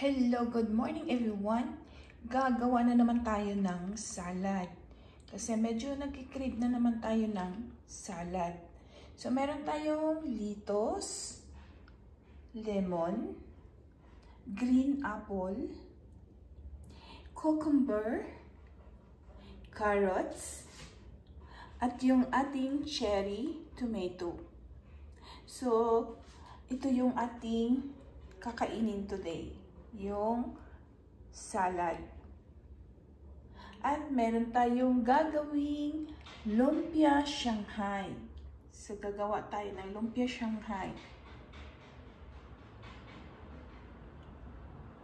Hello, good morning everyone. Gagawa na naman tayo ng salad. Kasi medyo nagkikrave na naman tayo ng salad. So meron tayong lettuce, lemon, green apple, cucumber, carrots, at yung ating cherry tomato. So ito yung ating kakainin today. Yung salad. At meron tayong gagawing lumpia Shanghai. So gagawa tayo ng lumpia Shanghai.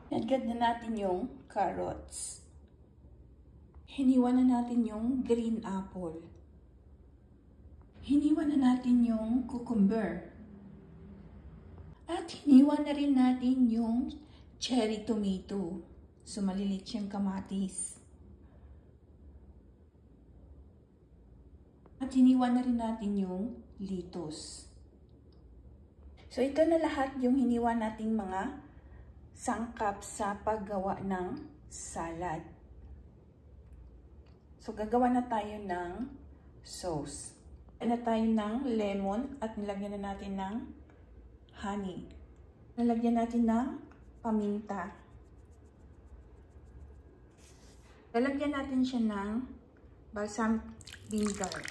Nagad na natin yung carrots. Hiniwa na natin yung green apple. Hiniwa na natin yung cucumber. At hiniwa na rin natin yung cherry tomato. So, malilit siyang kamatis. At hiniwa na rin natin yung lettuce. So, ito na lahat yung hiniwa nating mga sangkap sa paggawa ng salad. So, gagawa na tayo ng sauce. Lagyan na tayo ng lemon at nilagyan na natin ng honey. Nalagyan natin ng paminta. Lalagyan natin siya ng balsamic vinegar.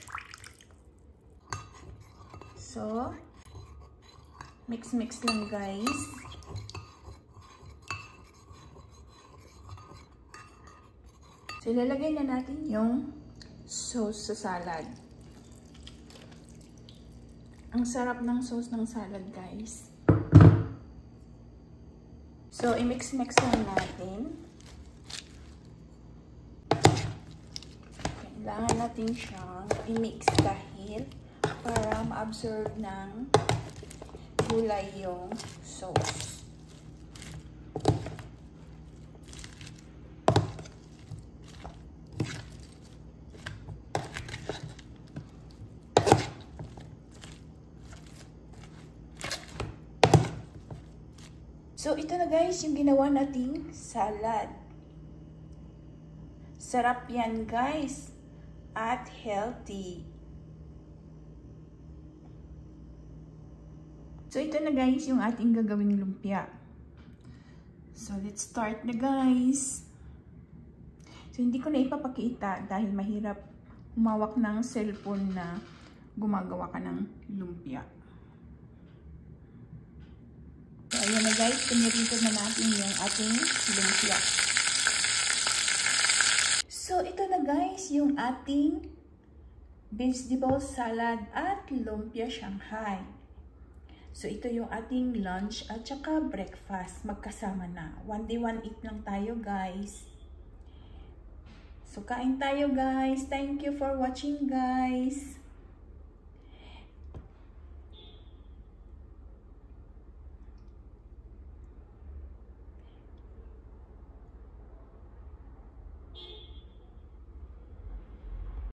So, mix-mix lang guys. So, ilalagay na natin yung sauce sa salad. Ang sarap ng sauce ng salad guys. So, i-mix-mix lang natin. Kailangan natin siyang i-mix dahil para ma-absorb ng gulay yung sauce. So, ito na guys, yung ginawa nating salad. Sarap yan guys. At healthy. So, ito na guys, yung ating gagawing lumpia. So, let's start na guys. So, hindi ko na ipapakita dahil mahirap humawak ng cellphone na gumagawa ka ng lumpia. So, ayan na guys, pinirito na natin yung ating lumpia. So, ito na guys, yung ating vegetable salad at lumpia Shanghai. So, ito yung ating lunch at saka breakfast. Magkasama na. One day, one eat lang tayo guys. So, kain tayo guys. Thank you for watching guys.